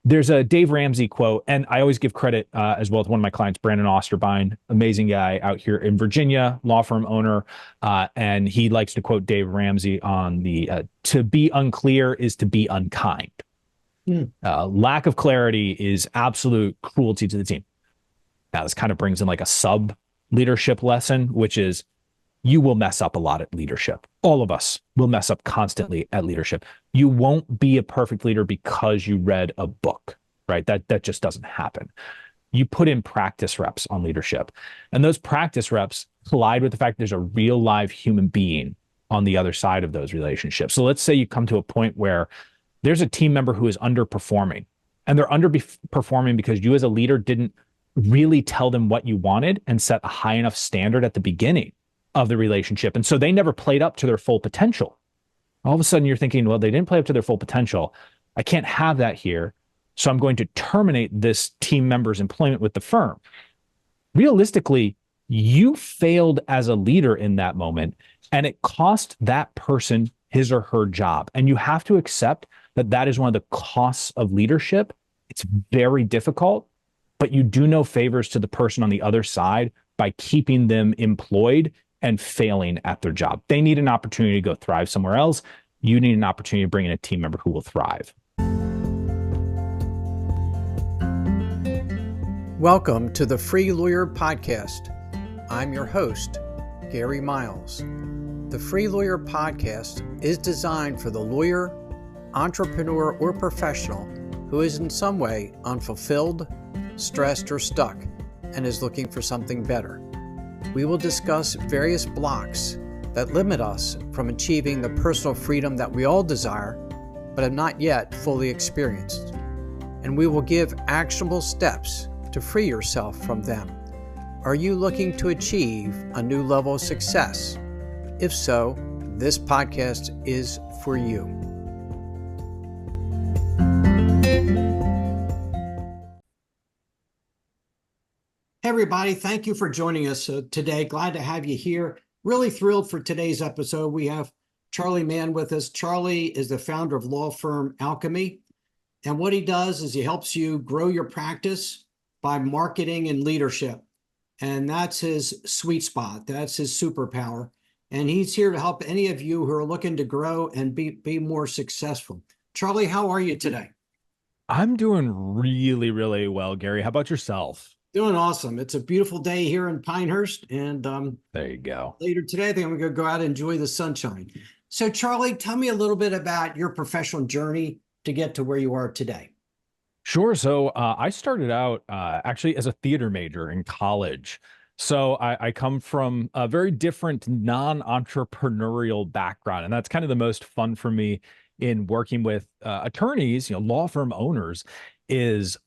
There's a Dave Ramsey quote, and I always give credit as well to one of my clients, Brandon Osterbine, amazing guy out here in Virginia, law firm owner, and he likes to quote Dave Ramsey on the "to be unclear is to be unkind." Hmm. Lack of clarity is absolute cruelty to the team. Now, this kind of brings in like a sub leadership lesson, which is you will mess up a lot at leadership. All of us will mess up constantly at leadership. You won't be a perfect leader because you read a book, right? That just doesn't happen. You put in practice reps on leadership, and those practice reps collide with the fact there's a real live human being on the other side of those relationships. So let's say you come to a point where there's a team member who is underperforming, and they're underperforming because you as a leader didn't really tell them what you wanted and set a high enough standard at the beginning of the relationship. And so they never played up to their full potential. All of a sudden you're thinking, well, they didn't play up to their full potential. I can't have that here. So I'm going to terminate this team member's employment with the firm. Realistically, you failed as a leader in that moment, and it cost that person his or her job. And you have to accept that that is one of the costs of leadership. It's very difficult, but you do no favors to the person on the other side by keeping them employed and failing at their job. They need an opportunity to go thrive somewhere else. You need an opportunity to bring in a team member who will thrive. Welcome to the Free Lawyer Podcast. I'm your host, Gary Miles. The Free Lawyer Podcast is designed for the lawyer, entrepreneur, or professional who is in some way unfulfilled, stressed, or stuck, and is looking for something better. We will discuss various blocks that limit us from achieving the personal freedom that we all desire, but have not yet fully experienced. And we will give actionable steps to free yourself from them. Are you looking to achieve a new level of success? If so, this podcast is for you. Hey everybody, thank you for joining us today. Glad to have you here. Really thrilled for today's episode. We have Charlie Mann with us. Charlie is the founder of Law Firm Alchemy. And what he does is he helps you grow your practice by marketing and leadership. And that's his sweet spot. That's his superpower. And he's here to help any of you who are looking to grow and be more successful. Charlie, how are you today? I'm doing really, really well, Gary. How about yourself? Doing awesome. It's a beautiful day here in Pinehurst. And There you go. later today, I think I'm going to go out and enjoy the sunshine. So Charlie, tell me a little bit about your professional journey to get to where you are today. Sure. So I started out actually as a theater major in college. So I come from a very different non-entrepreneurial background, and that's kind of the most fun for me in working with attorneys, law firm owners, is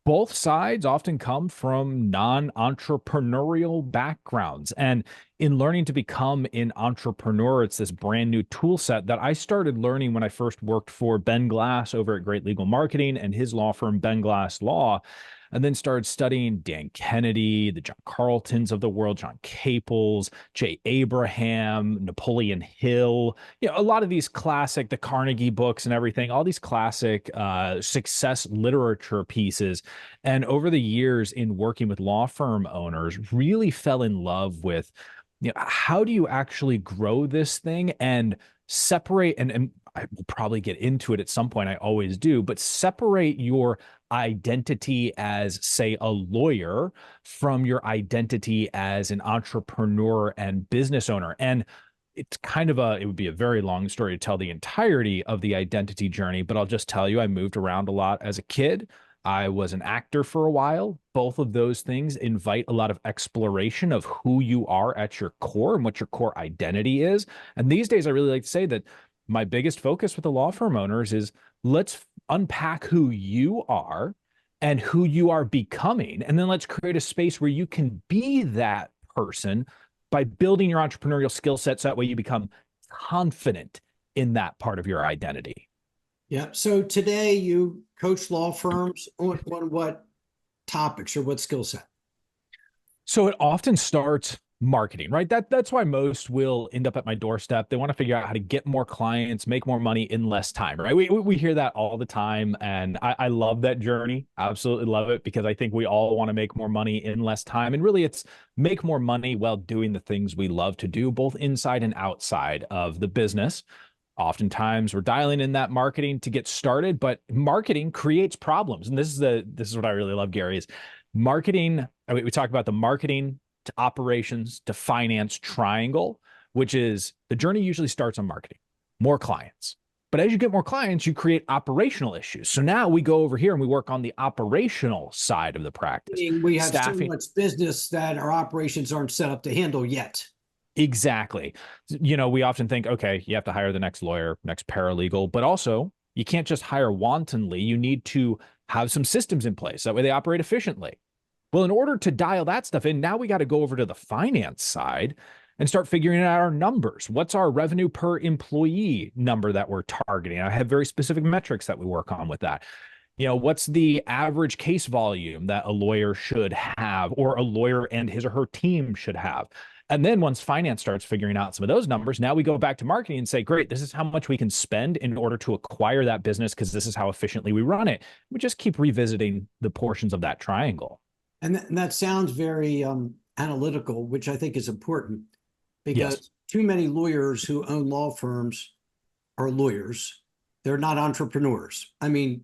both sides often come from non-entrepreneurial backgrounds. And in learning to become an entrepreneur, it's this brand new tool set that I started learning when I first worked for Ben Glass over at Great Legal Marketing and his law firm, Ben Glass Law, and then started studying Dan Kennedy, the John Carltons of the world, John Caples, Jay Abraham, Napoleon Hill, a lot of these classic, the Carnegie books and everything, all these classic success literature pieces. And over the years in working with law firm owners, really fell in love with, how do you actually grow this thing and separate, and I will probably get into it at some point, I always do, but separate your identity as, say, a lawyer from your identity as an entrepreneur and business owner. And it's kind of it would be a very long story to tell the entirety of the identity journey, but I'll just tell you, I moved around a lot as a kid. I was an actor for a while. Both of those things invite a lot of exploration of who you are at your core and what your core identity is. And these days, I really like to say that my biggest focus with the law firm owners is let's unpack who you are and who you are becoming. And then let's create a space where you can be that person by building your entrepreneurial skill set. So that way you become confident in that part of your identity. Yeah. So today you coach law firms on what topics or what skill set? So it often starts Marketing, right? That's why most will end up at my doorstep. They want to figure out how to get more clients, make more money in less time, right? We hear that all the time, and I love that journey. I absolutely love it because I think we all want to make more money in less time, and really, it's make more money while doing the things we love to do, both inside and outside of the business. Oftentimes, we're dialing in that marketing to get started, but marketing creates problems, and this is what I really love, Gary, is marketing. We talk about the marketing to operations to finance triangle, which is the journey usually starts on marketing, more clients. But as you get more clients, you create operational issues. So now we go over here and we work on the operational side of the practice. Meaning we have so Staffing. much business that our operations aren't set up to handle yet. Exactly. We often think, okay, you have to hire the next lawyer, next paralegal, but also you can't just hire wantonly. You need to have some systems in place. That way they operate efficiently. Well, in order to dial that stuff in, now we got to go over to the finance side and start figuring out our numbers. What's our revenue per employee number that we're targeting? I have very specific metrics that we work on with that. What's the average case volume that a lawyer should have, or a lawyer and his or her team should have? And then once finance starts figuring out some of those numbers, now we go back to marketing and say, great, this is how much we can spend in order to acquire that business because this is how efficiently we run it. We just keep revisiting the portions of that triangle. And that sounds very analytical, which I think is important because Yes. too many lawyers who own law firms are lawyers. They're not entrepreneurs. I mean,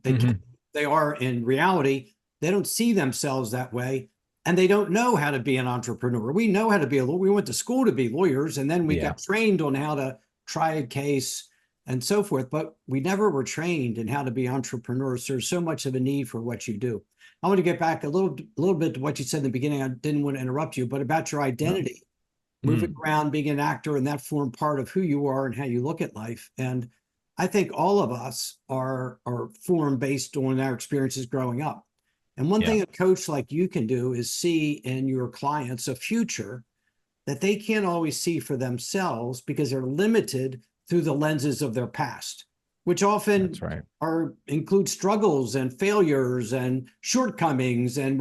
they are in reality. They don't see themselves that way, and they don't know how to be an entrepreneur. We know how to be a lawyer. We went to school to be lawyers, and then we got trained on how to try a case and so forth, but we never were trained in how to be entrepreneurs. There's so much of a need for what you do. I want to get back a little bit to what you said in the beginning. I didn't want to interrupt you, but about your identity, moving around, being an actor, and that formed part of who you are and how you look at life. And I think all of us are formed based on our experiences growing up. And one thing a coach like you can do is see in your clients a future that they can't always see for themselves because they're limited through the lenses of their past, which often include struggles and failures and shortcomings. And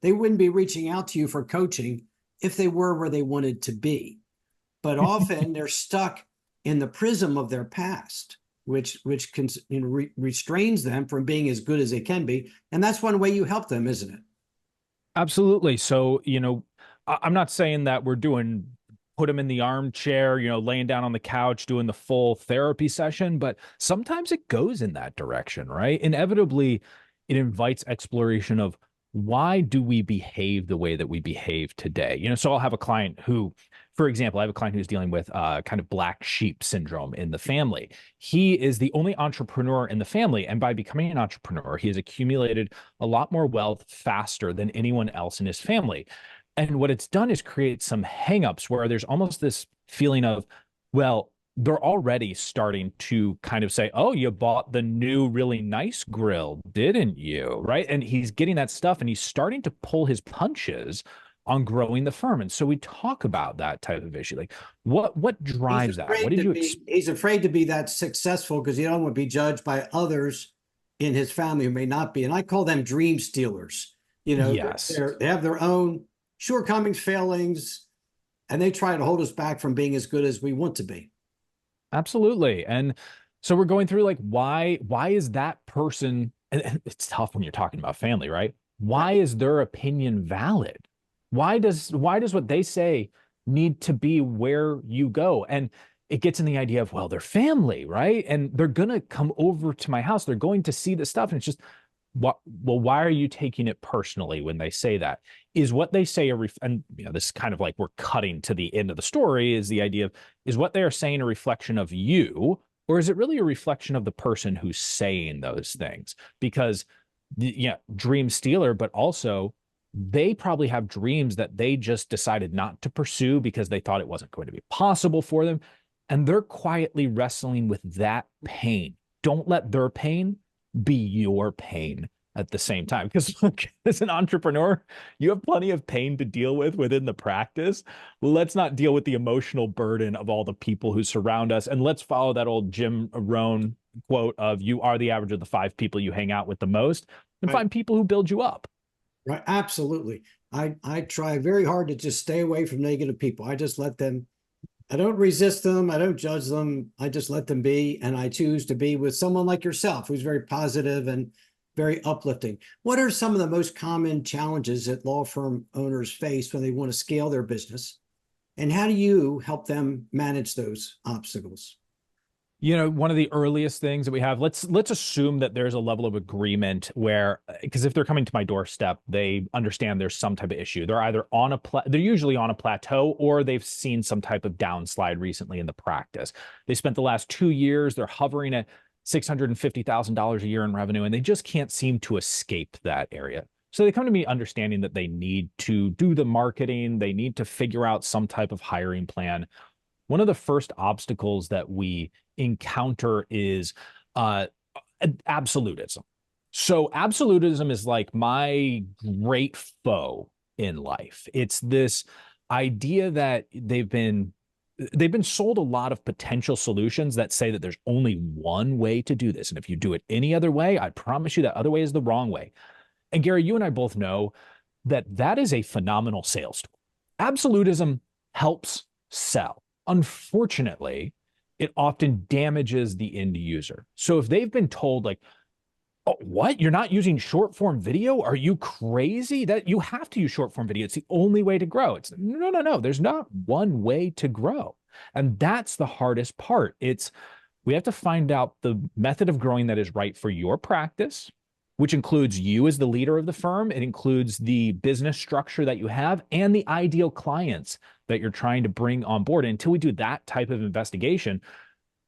they wouldn't be reaching out to you for coaching if they were where they wanted to be. But often they're stuck in the prism of their past, which restrains them from being as good as they can be. And that's one way you help them, isn't it? Absolutely. So, I'm not saying that we're put them in the armchair, laying down on the couch, doing the full therapy session, but sometimes it goes in that direction, right? Inevitably, it invites exploration of why do we behave the way that we behave today? So I'll have a client who, for example, I have a client who's dealing with kind of black sheep syndrome in the family. He is the only entrepreneur in the family. And by becoming an entrepreneur, he has accumulated a lot more wealth faster than anyone else in his family. And what it's done is create some hangups where there's almost this feeling of, well, they're already starting to kind of say, oh, you bought the new really nice grill, didn't you? Right. And he's getting that stuff and he's starting to pull his punches on growing the firm. And so we talk about that type of issue. Like what drives that? What did you expect? He's afraid to be that successful because he don't want to be judged by others in his family who may not be. And I call them dream stealers. Yes. They have their own shortcomings, failings, and they try to hold us back from being as good as we want to be. Absolutely. And so we're going through like, why is that person, and it's tough when you're talking about family, right? Why is their opinion valid? Why does what they say need to be where you go? And it gets in the idea of, well, they're family, right? And they're going to come over to my house. They're going to see the stuff. And it's just, why are you taking it personally when they say that? Is what they say and this is kind of like we're cutting to the end of the story, is the idea of, is what they are saying a reflection of you, or is it really a reflection of the person who's saying those things? Because dream stealer, but also they probably have dreams that they just decided not to pursue because they thought it wasn't going to be possible for them. And they're quietly wrestling with that pain. Don't let their pain be your pain at the same time. Because look, as an entrepreneur, you have plenty of pain to deal with within the practice. Let's not deal with the emotional burden of all the people who surround us. And let's follow that old Jim Rohn quote of, you are the average of the 5 people you hang out with the most, and find people who build you up. Right. Absolutely. I try very hard to just stay away from negative people. I just let them, I don't resist them. I don't judge them. I just let them be. And I choose to be with someone like yourself, who's very positive and very uplifting. What are some of the most common challenges that law firm owners face when they want to scale their business? And how do you help them manage those obstacles? You know, one of the earliest things that we have, let's assume that there's a level of agreement where, because if they're coming to my doorstep, they understand there's some type of issue. They're either on they're usually on a plateau, or they've seen some type of downslide recently in the practice. They spent the last 2 years, they're hovering at $650,000 a year in revenue, and they just can't seem to escape that area. So they come to me understanding that they need to do the marketing, they need to figure out some type of hiring plan. One of the first obstacles that we encounter is absolutism. So absolutism is like my great foe in life. It's this idea that they've been sold a lot of potential solutions that say that there's only one way to do this. And if you do it any other way, I promise you that other way is the wrong way. And Gary, you and I both know that that is a phenomenal sales tool. Absolutism helps sell. Unfortunately, it often damages the end user. So if they've been told like, oh, what? You're not using short form video? Are you crazy? That you have to use short form video. It's the only way to grow. It's no. There's not one way to grow. And that's the hardest part. We have to find out the method of growing that is right for your practice, which includes you as the leader of the firm. It includes the business structure that you have and the ideal clients that you're trying to bring on board. And until we do that type of investigation,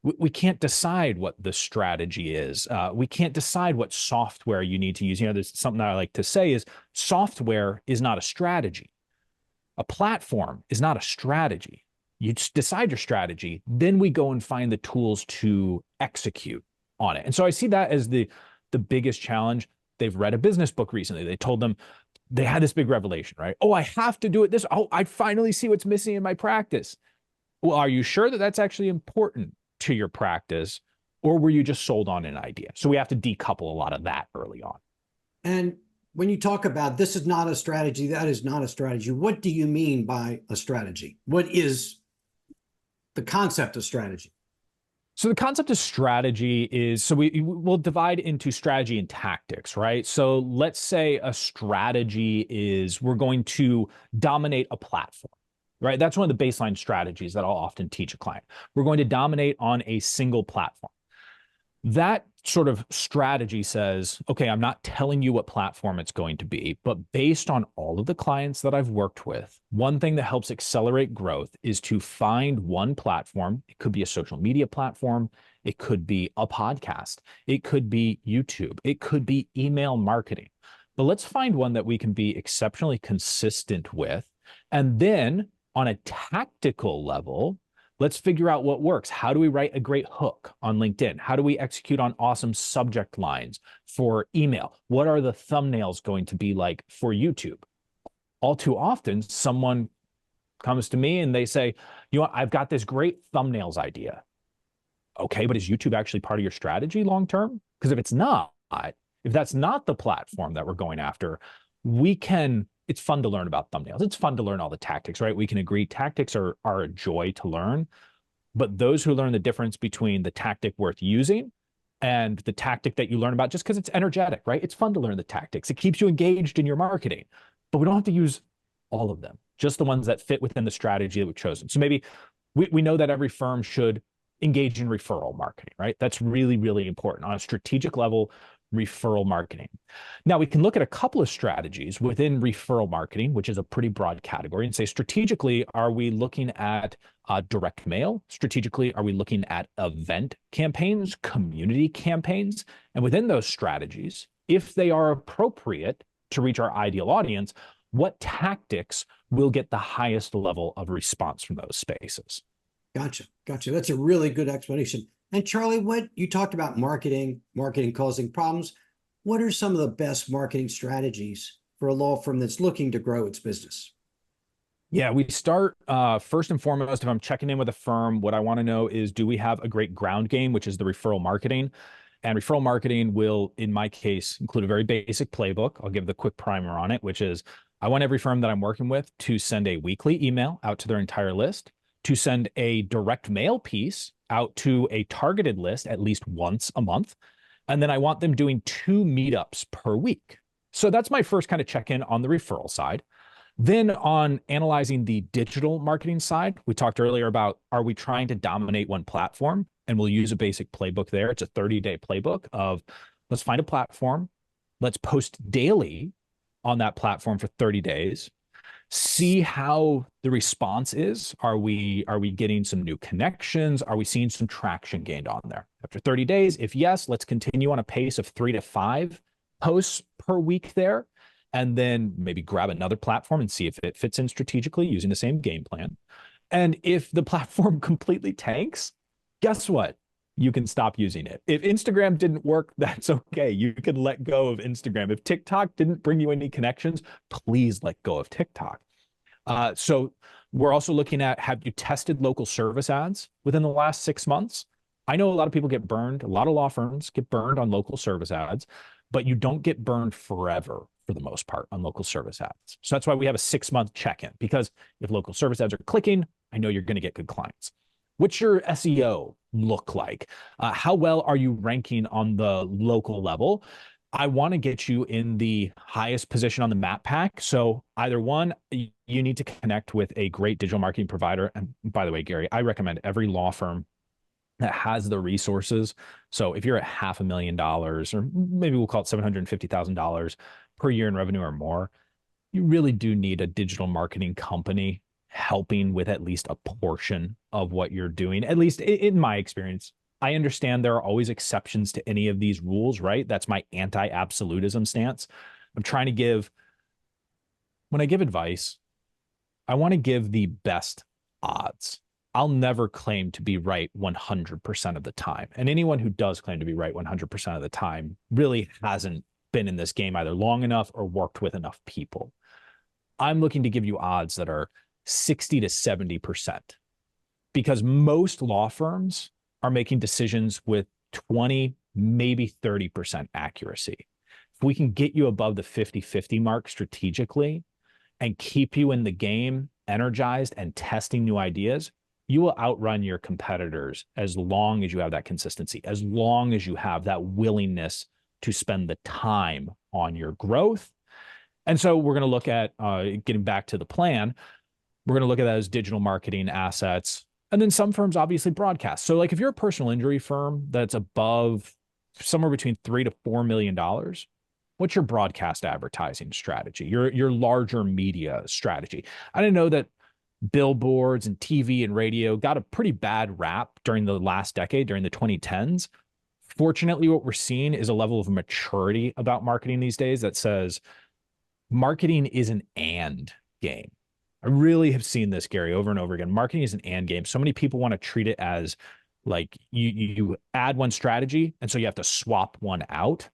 we can't decide what the strategy is. We can't decide what software you need to use. You know, there's something that I like to say is software is not a strategy. A platform is not a strategy. You just decide your strategy, then we go and find the tools to execute on it. And so I see that as the biggest challenge. They've read a business book recently. They told them, they had this big revelation, right? Oh, I have to do it this. Oh, I finally see what's missing in my practice. Well, are you sure that that's actually important to your practice, or were you just sold on an idea? So we have to decouple a lot of that early on. And when you talk about this is not a strategy, that is not a strategy, what do you mean by a strategy? What is the concept of strategy? So the concept of strategy is, so we'll divide into strategy and tactics, right? So let's say a strategy is we're going to dominate a platform, right? That's one of the baseline strategies that I'll often teach a client. We're going to dominate on a single platform. That sort of strategy says, okay, I'm not telling you what platform it's going to be, but based on all of the clients that I've worked with, one thing that helps accelerate growth is to find one platform. It could be a social media platform. It could be a podcast. It could be YouTube. It could be email marketing. But let's find one that we can be exceptionally consistent with. And then on a tactical level, let's figure out what works. How do we write a great hook on LinkedIn? How do we execute on awesome subject lines for email? What are the thumbnails going to be like for YouTube? All too often, someone comes to me and they say, you know, I've got this great thumbnails idea. Okay, but is YouTube actually part of your strategy long-term? Because if it's not, if that's not the platform that we're going after, it's fun to learn about thumbnails. It's fun to learn all the tactics, right? We can agree tactics are a joy to learn, but those who learn the difference between the tactic worth using and the tactic that you learn about just because it's energetic, right? It's fun to learn the tactics. It keeps you engaged in your marketing, but we don't have to use all of them, just the ones that fit within the strategy that we've chosen. So maybe we know that every firm should engage in referral marketing, right? That's really, really important on a strategic level. Referral marketing. Now we can look at a couple of strategies within referral marketing, which is a pretty broad category, and say strategically, are we looking at direct mail? Strategically, are we looking at event campaigns, community campaigns? And within those strategies, if they are appropriate to reach our ideal audience, what tactics will get the highest level of response from those spaces? Gotcha. That's a really good explanation. And Charlie, what you talked about marketing causing problems. What are some of the best marketing strategies for a law firm that's looking to grow its business? Yeah, we start first and foremost, if I'm checking in with a firm, what I want to know is, do we have a great ground game, which is the referral marketing? And referral marketing will, in my case, include a very basic playbook. I'll give the quick primer on it, which is I want every firm that I'm working with to send a weekly email out to their entire list, to send a direct mail piece out to a targeted list at least once a month. And then I want them doing 2 meetups per week. So that's my first kind of check-in on the referral side. Then on analyzing the digital marketing side, we talked earlier about, are we trying to dominate one platform? And we'll use a basic playbook there. It's a 30-day playbook of, let's find a platform. Let's post daily on that platform for 30 days. See how the response is. Are we getting some new connections? Are we seeing some traction gained on there? After 30 days, if yes, let's continue on a pace of 3 to 5 posts per week there, and then maybe grab another platform and see if it fits in strategically using the same game plan. And if the platform completely tanks, guess what? You can stop using it. If Instagram didn't work, that's okay. You can let go of Instagram. If TikTok didn't bring you any connections, please let go of TikTok. So we're also looking at, have you tested local service ads within the last 6 months? I know a lot of people get burned. A lot of law firms get burned on local service ads, but you don't get burned forever for the most part on local service ads. So that's why we have a 6-month check-in, because if local service ads are clicking, I know you're going to get good clients. What's your SEO look like? How well are you ranking on the local level? I want to get you in the highest position on the map pack. So either one, you need to connect with a great digital marketing provider. And by the way, Gary, I recommend every law firm that has the resources. So if you're at $500,000, or maybe we'll call it $750,000 per year in revenue or more, you really do need a digital marketing company helping with at least a portion of what you're doing, at least in my experience. I understand there are always exceptions to any of these rules, right? That's my anti-absolutism stance. I'm trying to give, when I give advice, I want to give the best odds. I'll never claim to be right 100% of the time. And anyone who does claim to be right 100% of the time really hasn't been in this game either long enough or worked with enough people. I'm looking to give you odds that are 60 to 70%, because most law firms are making decisions with 20, maybe 30% accuracy. If we can get you above the 50-50 mark strategically and keep you in the game, energized and testing new ideas, you will outrun your competitors as long as you have that consistency, as long as you have that willingness to spend the time on your growth. And so we're going to look at, getting back to the plan, we're going to look at that as digital marketing assets. And then some firms obviously broadcast. So like if you're a personal injury firm that's above somewhere between $3 to $4 million, what's your broadcast advertising strategy, your larger media strategy? I didn't know that billboards and TV and radio got a pretty bad rap during the last decade, during the 2010s. Fortunately, what we're seeing is a level of maturity about marketing these days that says marketing is an and game. I really have seen this, Gary, over and over again. Marketing is an and game. So many people want to treat it as like you add one strategy, and so you have to swap one out.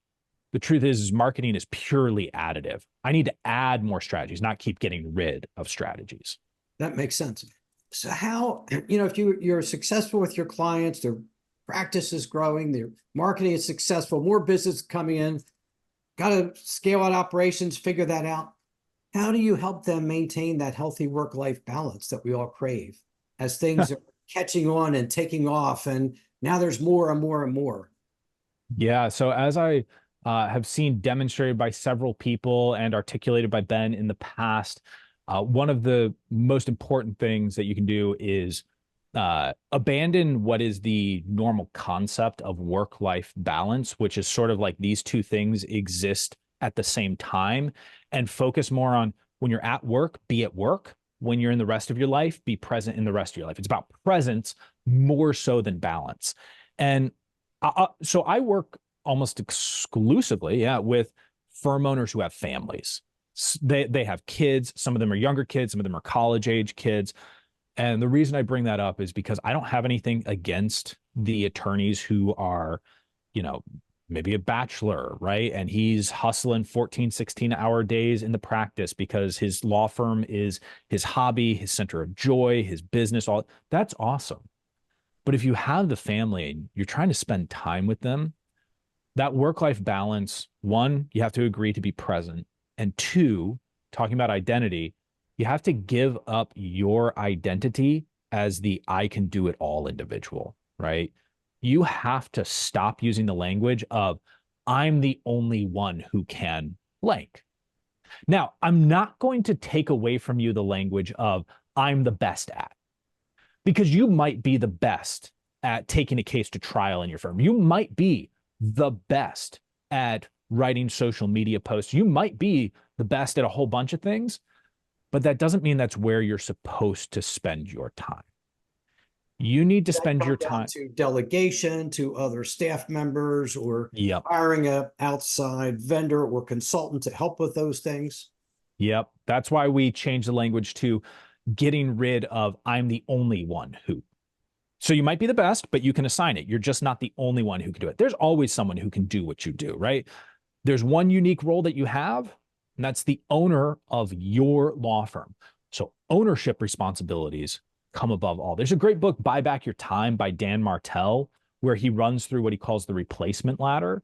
The truth is marketing is purely additive. I need to add more strategies, not keep getting rid of strategies. That makes sense. So how, if you're successful with your clients, their practice is growing, their marketing is successful, more business coming in, got to scale out operations, figure that out. How do you help them maintain that healthy work-life balance that we all crave as things are catching on and taking off, and now there's more and more and more? Yeah, so as I have seen demonstrated by several people and articulated by Ben in the past, one of the most important things that you can do is abandon what is the normal concept of work-life balance, which is sort of like these two things exist at the same time, and focus more on when you're at work, be at work. When you're in the rest of your life, be present in the rest of your life. It's about presence more so than balance. And so I work almost exclusively, with firm owners who have families. They have kids. Some of them are younger kids. Some of them are college age kids. And the reason I bring that up is because I don't have anything against the attorneys who are, maybe a bachelor, right? And he's hustling 14, 16-hour days in the practice because his law firm is his hobby, his center of joy, his business, all that's awesome. But if you have the family and you're trying to spend time with them, that work-life balance, one, you have to agree to be present, and two, talking about identity, you have to give up your identity as the I can do it all individual, right? You have to stop using the language of I'm the only one who can blank. Now, I'm not going to take away from you the language of I'm the best at, because you might be the best at taking a case to trial in your firm. You might be the best at writing social media posts. You might be the best at a whole bunch of things, but that doesn't mean that's where you're supposed to spend your time. You need to spend your time to delegation to other staff members, or Yep. hiring an outside vendor or consultant to help with those things. Yep. That's why we changed the language to getting rid of I'm the only one who. So you might be the best, but you can assign it. You're just not the only one who can do it. There's always someone who can do what you do, right? There's one unique role that you have, and that's the owner of your law firm. So ownership responsibilities come above all. There's a great book, Buy Back Your Time by Dan Martell, where he runs through what he calls the replacement ladder.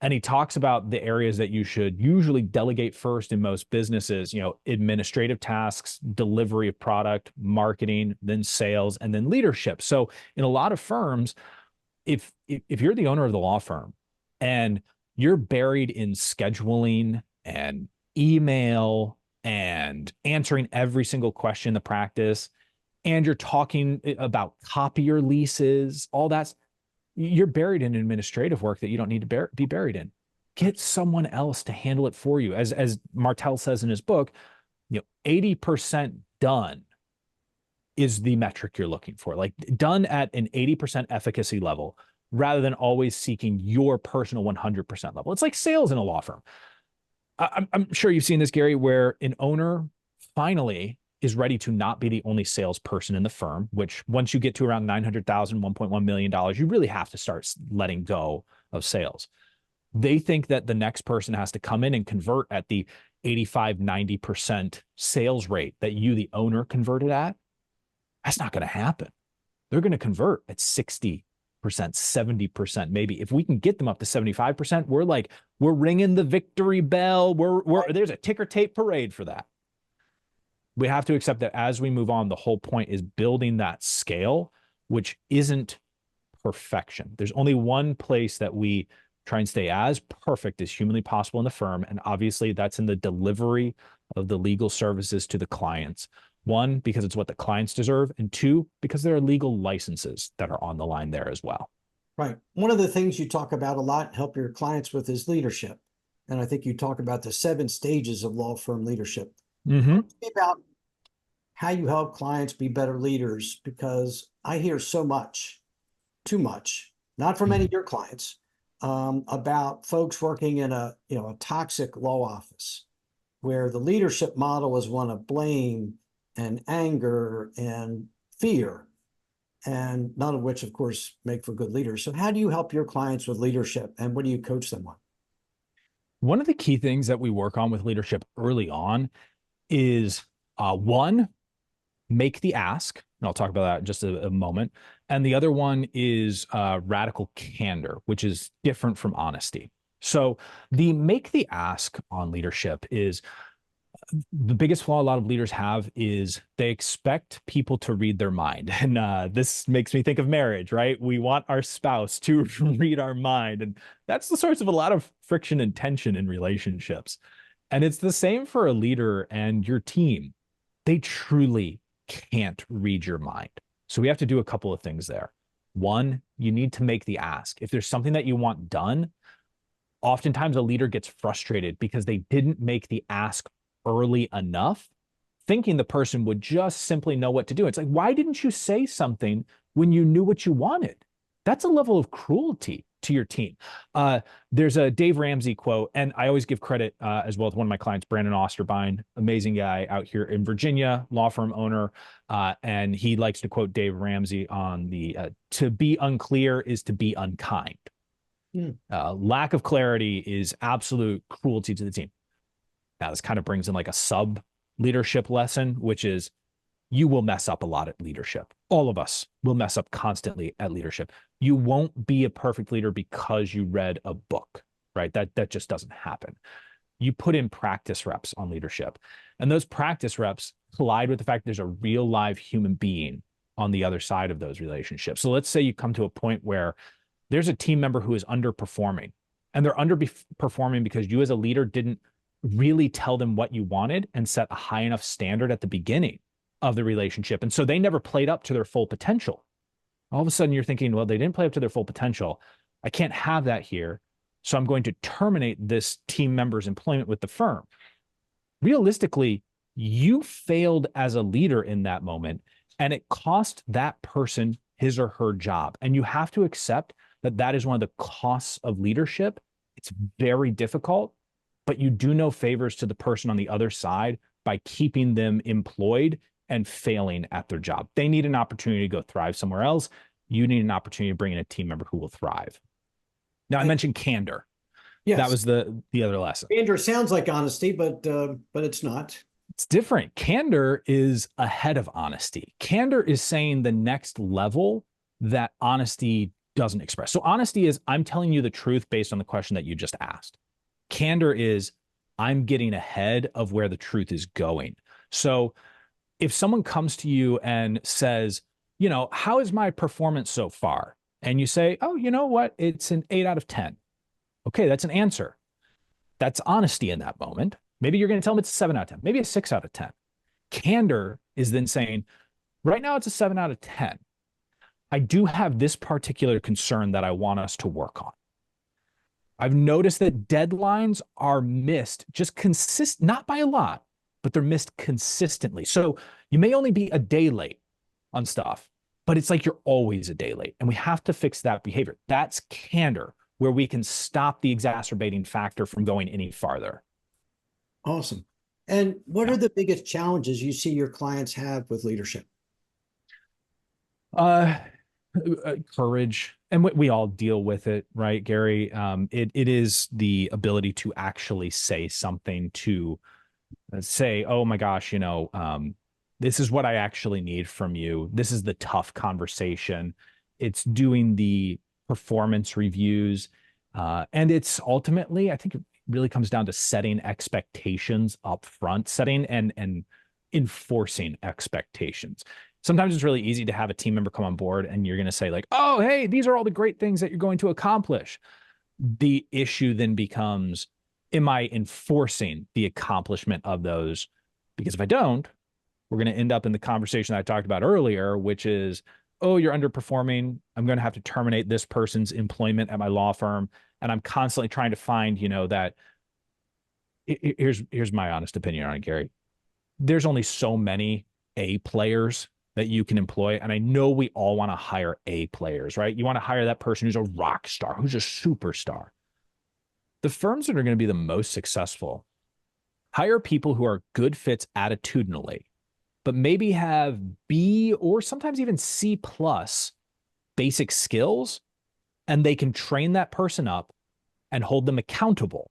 And he talks about the areas that you should usually delegate first in most businesses, administrative tasks, delivery of product, marketing, then sales, and then leadership. So in a lot of firms, if you're the owner of the law firm and you're buried in scheduling and email and answering every single question in the practice, and you're talking about copier leases, all that, you're buried in administrative work that you don't need to be buried in. Get someone else to handle it for you. As Martell says in his book, 80% done is the metric you're looking for, like done at an 80% efficacy level, rather than always seeking your personal 100% level. It's like sales in a law firm. I'm sure you've seen this, Gary, where an owner finally is ready to not be the only salesperson in the firm, which once you get to around $900,000, $1.1 million, you really have to start letting go of sales. They think that the next person has to come in and convert at the 85, 90% sales rate that you, the owner, converted at. That's not going to happen. They're going to convert at 60%, 70%, maybe. If we can get them up to 75%, we're ringing the victory bell. There's a ticker tape parade for that. We have to accept that as we move on, the whole point is building that scale, which isn't perfection. There's only one place that we try and stay as perfect as humanly possible in the firm. And obviously that's in the delivery of the legal services to the clients. One, because it's what the clients deserve. And two, because there are legal licenses that are on the line there as well. Right. One of the things you talk about a lot, help your clients with, is leadership. And I think you talk about the 7 stages of law firm leadership. Mm-hmm. About how you help clients be better leaders, because I hear so much, too much, not from any of your clients, about folks working in a toxic law office where the leadership model is one of blame and anger and fear, and none of which, of course, make for good leaders. So how do you help your clients with leadership, and what do you coach them on? One of the key things that we work on with leadership early on is one, make the ask. And I'll talk about that in just a moment. And the other one is radical candor, which is different from honesty. So the make the ask on leadership is the biggest flaw a lot of leaders have is they expect people to read their mind. And this makes me think of marriage, right? We want our spouse to read our mind. And that's the source of a lot of friction and tension in relationships. And it's the same for a leader and your team. They truly can't read your mind. So we have to do a couple of things there. One, you need to make the ask. If there's something that you want done, oftentimes a leader gets frustrated because they didn't make the ask early enough, thinking the person would just simply know what to do. It's like, why didn't you say something when you knew what you wanted? That's a level of cruelty to your team. There's a Dave Ramsey quote, and I always give credit as well to one of my clients, Brandon Osterbein, amazing guy out here in Virginia, law firm owner. And he likes to quote Dave Ramsey on the, to be unclear is to be unkind. Lack of clarity is absolute cruelty to the team. Now, this kind of brings in like a sub leadership lesson, which is you will mess up a lot at leadership. All of us will mess up constantly at leadership. You won't be a perfect leader because you read a book, right? That just doesn't happen. you put in practice reps on leadership. And those practice reps collide with the fact there's a real live human being on the other side of those relationships. So let's say you come to a point where there's a team member who is underperforming, and they're underperforming because you as a leader didn't really tell them what you wanted and set a high enough standard at the beginning of the relationship. And so they never played up to their full potential. All of a sudden you're thinking, well, they didn't play up to their full potential. I can't have that here. So I'm going to terminate this team member's employment with the firm. Realistically, you failed as a leader in that moment, and it cost that person his or her job. And you have to accept that that is one of the costs of leadership. It's very difficult, but you do no favors to the person on the other side by keeping them employed and failing at their job. They need an opportunity to go thrive somewhere else. You need an opportunity to bring in a team member who will thrive. Now, I mentioned candor. Yes. That was the other lesson. Candor sounds like honesty, but it's not. It's different. Candor is ahead of honesty. Candor is saying the next level that honesty doesn't express. So honesty is, I'm telling you the truth based on the question that you just asked. Candor is, I'm getting ahead of where the truth is going. So if someone comes to you and says, you know, how is my performance so far? And you say, oh, you know what? It's an 8 out of 10. Okay, that's an answer. That's honesty in that moment. Maybe you're going to tell them it's a 7 out of 10, maybe a 6 out of 10. Candor is then saying, right now it's a 7 out of 10. I do have this particular concern that I want us to work on. I've noticed that deadlines are missed just not by a lot, but they're missed consistently. So you may only be a day late on stuff, but it's like you're always a day late. And we have to fix that behavior. That's candor, where we can stop the exacerbating factor from going any farther. Awesome. And what are the biggest challenges you see your clients have with leadership? Courage. And we all deal with it, right, Gary? It is the ability to actually say something, to say, oh my gosh, you know, this is what I actually need from you. This is the tough conversation. It's doing the performance reviews. And it's ultimately, I think it really comes down to setting expectations up front, setting and enforcing expectations. Sometimes it's really easy to have a team member come on board and you're going to say like, oh, hey, these are all the great things that you're going to accomplish. The issue then becomes, am I enforcing the accomplishment of those? Because if I don't, we're going to end up in the conversation that I talked about earlier, which is, oh, you're underperforming. I'm going to have to terminate this person's employment at my law firm. And I'm constantly trying to find, you know, that here's my honest opinion on it, Gary. There's only so many A players that you can employ. And I know we all want to hire A players, right? You want to hire that person who's a rock star, who's a superstar. The firms that are going to be the most successful hire people who are good fits attitudinally, but maybe have B or sometimes even C plus basic skills, and they can train that person up and hold them accountable.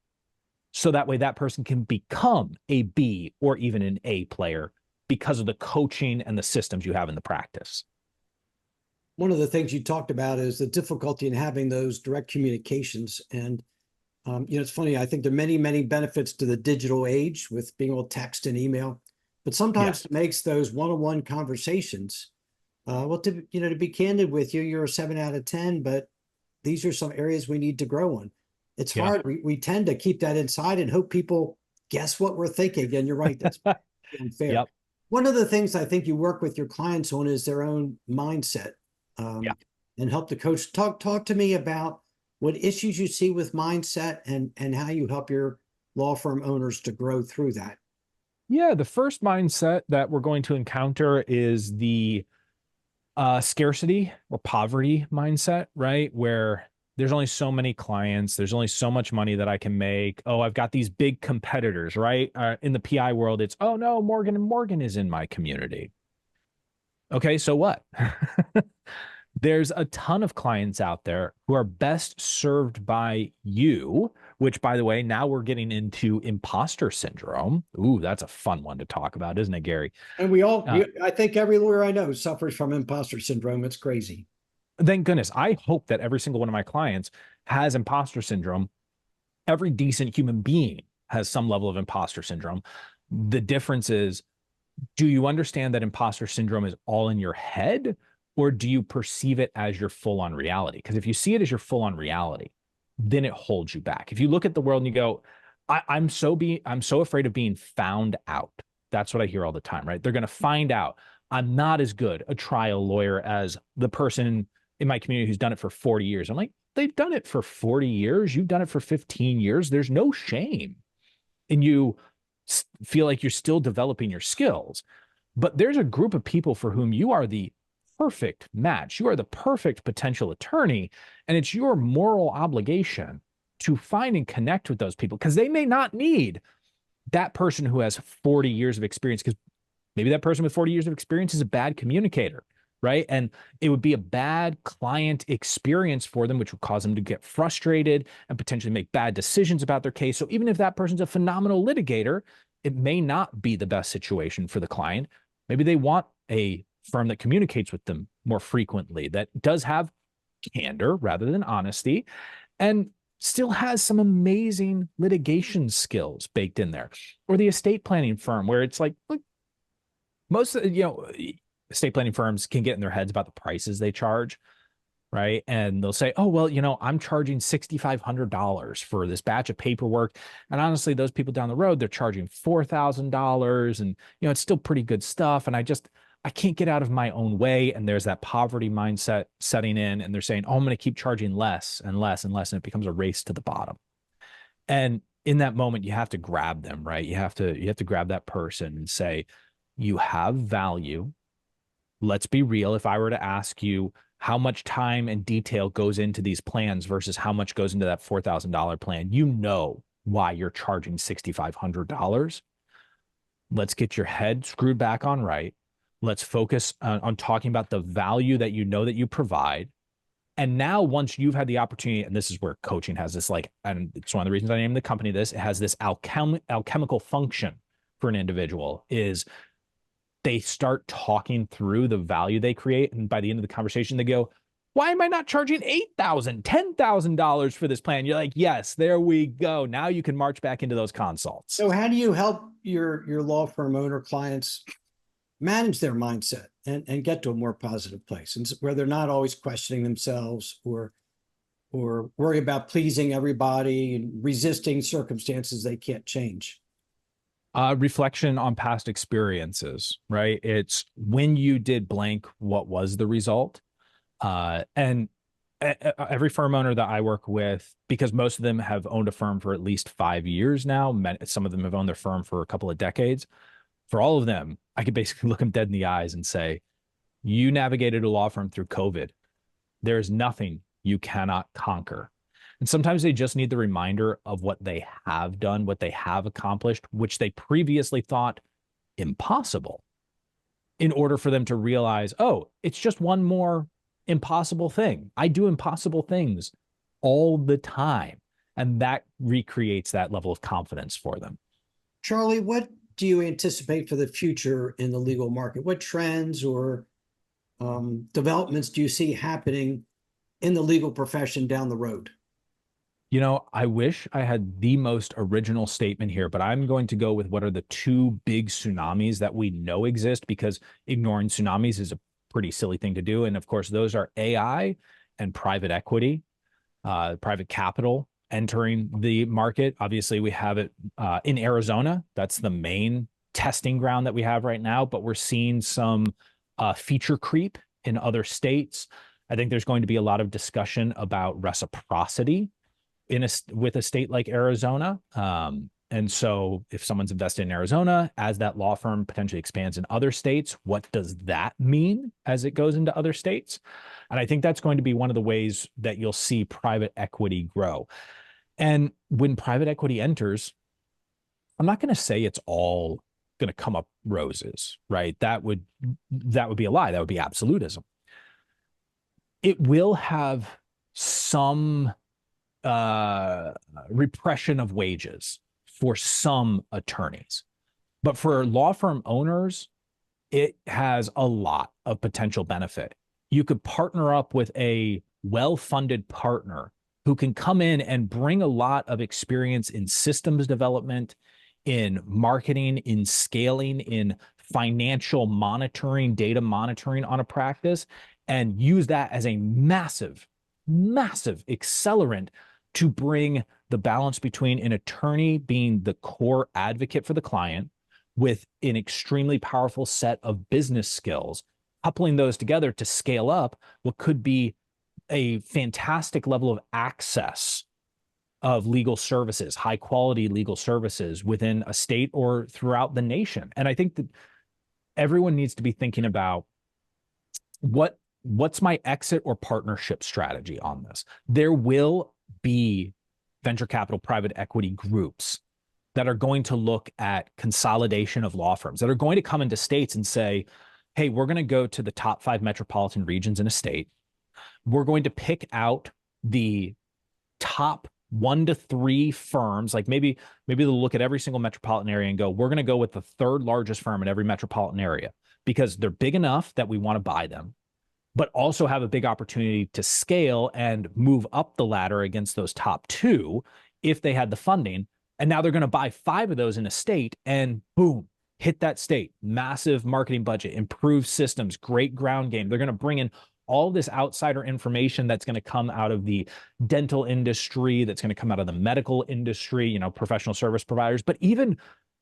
So that way that person can become a B or even an A player because of the coaching and the systems you have in the practice. One of the things you talked about is the difficulty in having those direct communications. And, you know, it's funny, I think there are many, many benefits to the digital age with being able to text and email, but sometimes it makes those one-on-one conversations, well, to be candid with you, you're a 7 out of 10, but these are some areas we need to grow on. It's hard. We tend to keep that inside and hope people guess what we're thinking. And you're right, that's unfair. Yep. One of the things I think you work with your clients on is their own mindset, and help the coach. Talk to me about what issues you see with mindset and how you help your law firm owners to grow through that. Yeah, the first mindset that we're going to encounter is the scarcity or poverty mindset, right? Where there's only so many clients, there's only so much money that I can make. Oh, I've got these big competitors, right? In the PI world, it's, oh no, Morgan & Morgan is in my community. Okay, so what? There's a ton of clients out there who are best served by you, which, by the way, now we're getting into imposter syndrome. Ooh, that's a fun one to talk about, isn't it, Gary? And I think every lawyer I know suffers from imposter syndrome. It's crazy. Thank goodness. I hope that every single one of my clients has imposter syndrome. Every decent human being has some level of imposter syndrome. The difference is, do you understand that imposter syndrome is all in your head, or do you perceive it as your full-on reality? Because if you see it as your full-on reality, then it holds you back. If you look at the world and you go, I'm so afraid of being found out. That's what I hear all the time, right? They're going to find out I'm not as good a trial lawyer as the person in my community who's done it for 40 years. I'm like, they've done it for 40 years. You've done it for 15 years. There's no shame. And you feel like you're still developing your skills. But there's a group of people for whom you are the perfect match. You are the perfect potential attorney. And it's your moral obligation to find and connect with those people, because they may not need that person who has 40 years of experience, because maybe that person with 40 years of experience is a bad communicator, right? And it would be a bad client experience for them, which would cause them to get frustrated and potentially make bad decisions about their case. So even if that person's a phenomenal litigator, it may not be the best situation for the client. Maybe they want a firm that communicates with them more frequently, that does have candor rather than honesty, and still has some amazing litigation skills baked in there. Or the estate planning firm, where it's like, look, most of, estate planning firms can get in their heads about the prices they charge, right? And they'll say, oh, well, I'm charging $6,500 for this batch of paperwork. And honestly, those people down the road, they're charging $4,000, and, it's still pretty good stuff. And I can't get out of my own way. And there's that poverty mindset setting in, and they're saying, oh, I'm going to keep charging less and less and less. And it becomes a race to the bottom. And in that moment, you have to grab them, right? You have to grab that person and say, you have value. Let's be real. If I were to ask you how much time and detail goes into these plans versus how much goes into that $4,000 plan, you know why you're charging $6,500. Let's get your head screwed back on right. Let's focus on talking about the value that that you provide. And now, once you've had the opportunity, and this is where coaching has this, and it's one of the reasons I named the company this, it has this alchemical function for an individual, is they start talking through the value they create. And by the end of the conversation, they go, why am I not charging $8,000, $10,000 for this plan? You're like, yes, there we go. Now you can march back into those consults. So how do you help your law firm owner clients manage their mindset and get to a more positive place, and where they're not always questioning themselves or worry about pleasing everybody and resisting circumstances they can't change? Reflection on past experiences, right? It's when you did blank, what was the result? And every firm owner that I work with, because most of them have owned a firm for at least 5 years now, some of them have owned their firm for a couple of decades. For all of them, I could basically look them dead in the eyes and say, you navigated a law firm through COVID. There's nothing you cannot conquer. And sometimes they just need the reminder of what they have done, what they have accomplished, which they previously thought impossible, in order for them to realize, oh, it's just one more impossible thing. I do impossible things all the time. And that recreates that level of confidence for them. Charlie, what do you anticipate for the future in the legal market? What trends or developments do you see happening in the legal profession down the road? I wish I had the most original statement here, but I'm going to go with what are the two big tsunamis that we know exist, because ignoring tsunamis is a pretty silly thing to do. And of course, those are AI and private equity, private capital entering the market. Obviously, we have it in Arizona. That's the main testing ground that we have right now, but we're seeing some feature creep in other states. I think there's going to be a lot of discussion about reciprocity with a state like Arizona. And so if someone's invested in Arizona, as that law firm potentially expands in other states, what does that mean as it goes into other states? And I think that's going to be one of the ways that you'll see private equity grow. And when private equity enters, I'm not going to say it's all going to come up roses, right? That would be a lie. That would be absolutism. It will have some repression of wages for some attorneys, but for law firm owners, it has a lot of potential benefit. You could partner up with a well-funded partner who can come in and bring a lot of experience in systems development, in marketing, in scaling, in financial monitoring, data monitoring on a practice, and use that as a massive, massive accelerant to bring the balance between an attorney being the core advocate for the client with an extremely powerful set of business skills, coupling those together to scale up what could be a fantastic level of access of legal services, high quality legal services within a state or throughout the nation. And I think that everyone needs to be thinking about what's my exit or partnership strategy on this. There will be venture capital, private equity groups that are going to look at consolidation of law firms, that are going to come into states and say, hey, we're going to go to the top 5 metropolitan regions in a state. We're going to pick out the top 1 to 3 firms. Like maybe they'll look at every single metropolitan area and go, we're going to go with the 3rd largest firm in every metropolitan area because they're big enough that we want to buy them, but also have a big opportunity to scale and move up the ladder against those top 2 if they had the funding. And now they're going to buy 5 of those in a state and boom, hit that state, massive marketing budget, improved systems, great ground game. They're going to bring in all this outsider information that's going to come out of the dental industry, that's going to come out of the medical industry, professional service providers, but even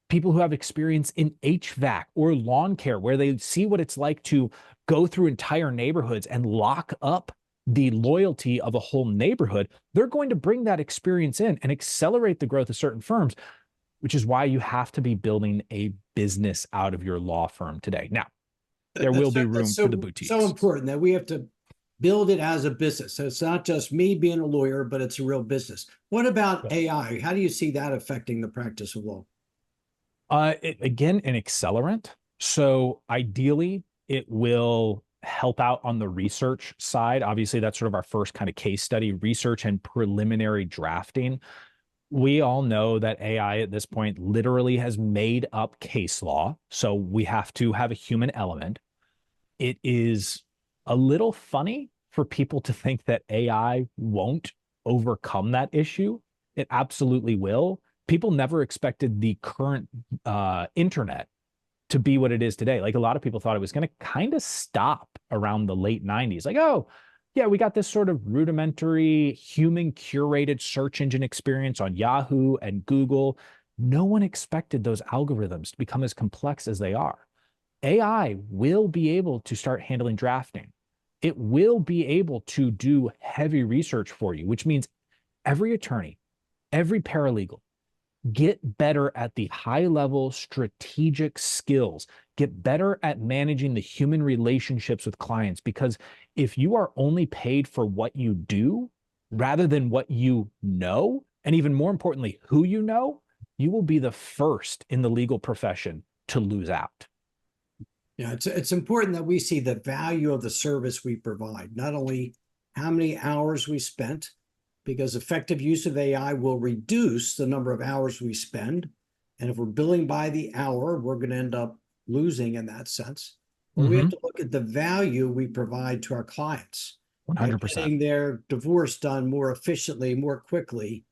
people who have experience in HVAC or lawn care, where they see what it's like to go through entire neighborhoods and lock up the loyalty of a whole neighborhood. They're going to bring that experience in and accelerate the growth of certain firms, which is why you have to be building a business out of your law firm today. Now, there will be room for the boutiques. So important that we have to build it as a business. So it's not just me being a lawyer, but it's a real business. What about AI? How do you see that affecting the practice of law? Again, an accelerant. So ideally, it will help out on the research side. Obviously, that's sort of our first kind of case study, research and preliminary drafting. We all know that AI at this point literally has made up case law. So we have to have a human element. It is a little funny for people to think that AI won't overcome that issue. It absolutely will. People never expected the current internet to be what it is today. Like a lot of people thought it was going to kind of stop around the late 90s. Like, oh, yeah, we got this sort of rudimentary human curated search engine experience on Yahoo and Google. No one expected those algorithms to become as complex as they are. AI will be able to start handling drafting. It will be able to do heavy research for you, which means every attorney, every paralegal, get better at the high-level strategic skills, get better at managing the human relationships with clients, because if you are only paid for what you do rather than what you know, and even more importantly, who you know, you will be the first in the legal profession to lose out. Yeah, it's important that we see the value of the service we provide, not only how many hours we spent, because effective use of AI will reduce the number of hours we spend. And if we're billing by the hour, we're going to end up losing in that sense. But we have to look at the value we provide to our clients. 100%. Getting their divorce done more efficiently, more quickly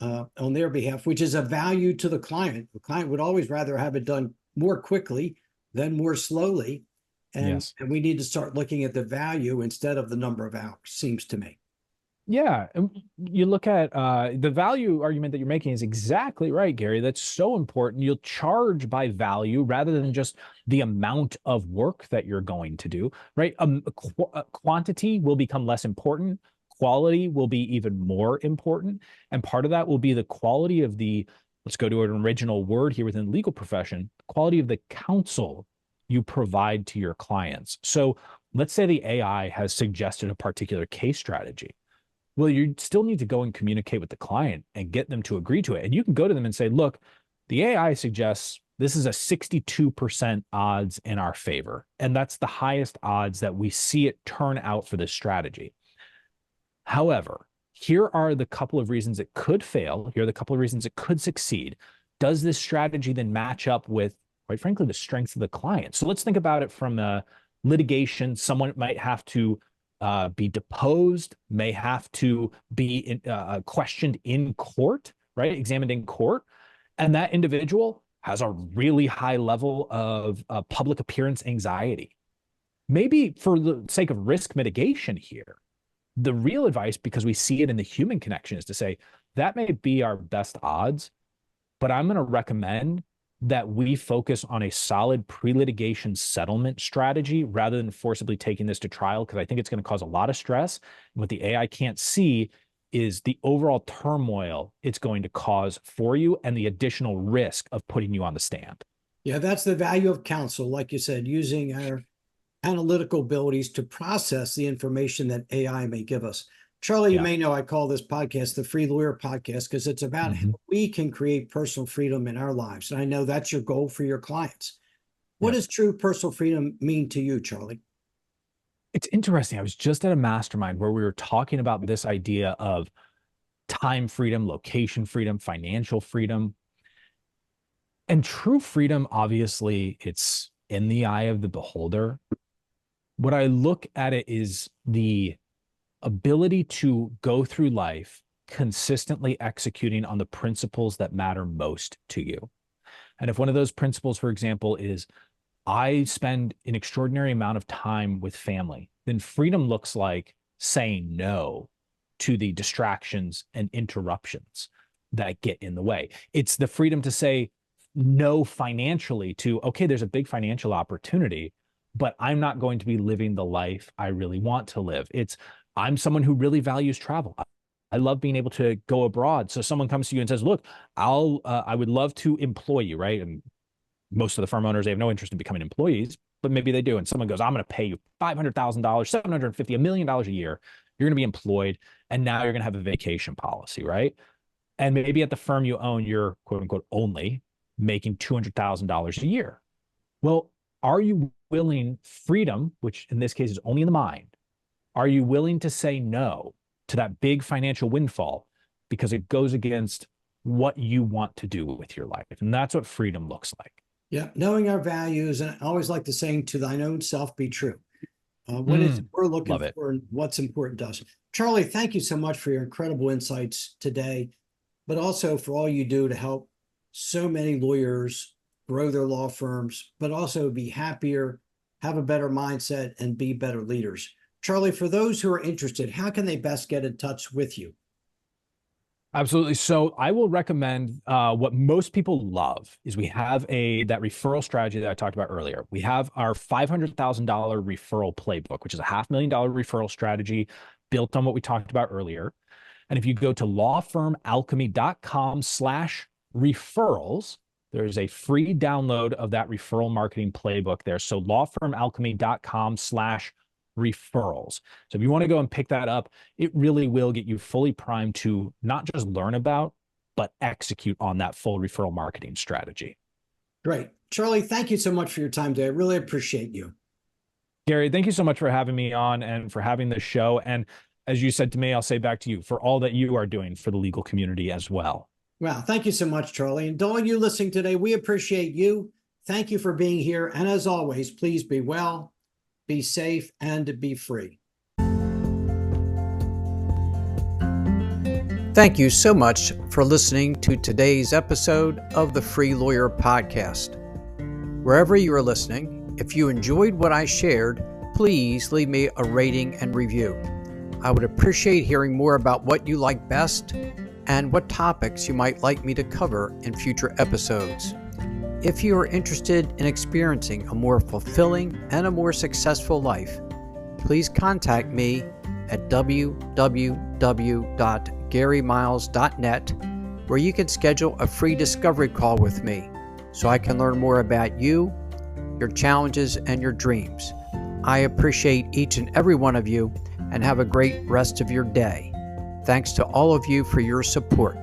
on their behalf, which is a value to the client. The client would always rather have it done more quickly than more slowly. And we need to start looking at the value instead of the number of hours, seems to me. Yeah, you look at the value argument that you're making is exactly right, Gary. That's so important. You'll charge by value rather than just the amount of work that you're going to do, right? Quantity will become less important. Quality will be even more important. And part of that will be the quality of the, let's go to an original word here within the legal profession, quality of the counsel you provide to your clients. So let's say the AI has suggested a particular case strategy. Well, you still need to go and communicate with the client and get them to agree to it. And you can go to them and say, look, the AI suggests this is a 62% odds in our favor. And that's the highest odds that we see it turn out for this strategy. However, here are the couple of reasons it could fail. Here are the couple of reasons it could succeed. Does this strategy then match up with, quite frankly, the strengths of the client? So let's think about it from a litigation. Someone might have to be deposed, may have to be questioned in court, right? Examined in court. And that individual has a really high level of public appearance anxiety. Maybe for the sake of risk mitigation here, the real advice, because we see it in the human connection, is to say that may be our best odds, but I'm going to recommend that we focus on a solid pre-litigation settlement strategy rather than forcibly taking this to trial, because I think it's going to cause a lot of stress. And what the AI can't see is the overall turmoil it's going to cause for you and the additional risk of putting you on the stand. Yeah, that's the value of counsel, like you said, using our analytical abilities to process the information that AI may give us. Charlie, you may know I call this podcast the Free Lawyer Podcast because it's about how we can create personal freedom in our lives. And I know that's your goal for your clients. What does true personal freedom mean to you, Charlie? It's interesting. I was just at a mastermind where we were talking about this idea of time freedom, location freedom, financial freedom. And true freedom, obviously, it's in the eye of the beholder. What I look at it is the ability to go through life consistently executing on the principles that matter most to you. And if one of those principles, for example, is I spend an extraordinary amount of time with family, then freedom looks like saying no to the distractions and interruptions that get in the way. It's the freedom to say no financially to, okay, there's a big financial opportunity, but I'm not going to be living the life I really want to live. It's I'm someone who really values travel. I love being able to go abroad. So someone comes to you and says, look, I would love to employ you, right? And most of the firm owners, they have no interest in becoming employees, but maybe they do. And someone goes, I'm going to pay you $500,000, $750,000, $1 million a year. You're going to be employed. And now you're going to have a vacation policy, right? And maybe at the firm you own, you're quote unquote only making $200,000 a year. Well, are you willing freedom, which in this case is only in the mind? Are you willing to say no to that big financial windfall because it goes against what you want to do with your life? And that's what freedom looks like. Yeah, knowing our values, and I always like the saying, to thine own self be true. What is we're looking for and what's important to us. Charlie, thank you so much for your incredible insights today, but also for all you do to help so many lawyers grow their law firms, but also be happier, have a better mindset, and be better leaders. Charlie, for those who are interested, how can they best get in touch with you? Absolutely. So I will recommend what most people love is we have that referral strategy that I talked about earlier. We have our $500,000 referral playbook, which is a $500,000 referral strategy built on what we talked about earlier. And if you go to lawfirmalchemy.com/referrals, there's a free download of that referral marketing playbook there. So lawfirmalchemy.com/referrals. So if you want to go and pick that up, it really will get you fully primed to not just learn about, but execute on that full referral marketing strategy. Great. Charlie, thank you so much for your time today. I really appreciate you. Gary, thank you so much for having me on and for having this show. And as you said to me, I'll say back to you for all that you are doing for the legal community as well. Wow. Thank you so much, Charlie. And to all you listening today, we appreciate you. Thank you for being here. And as always, please be well, be safe, and be free. Thank you so much for listening to today's episode of the Free Lawyer Podcast. Wherever you are listening, if you enjoyed what I shared, please leave me a rating and review. I would appreciate hearing more about what you like best and what topics you might like me to cover in future episodes. If you are interested in experiencing a more fulfilling and a more successful life, please contact me at www.garymiles.net, where you can schedule a free discovery call with me so I can learn more about you, your challenges, and your dreams. I appreciate each and every one of you and have a great rest of your day. Thanks to all of you for your support.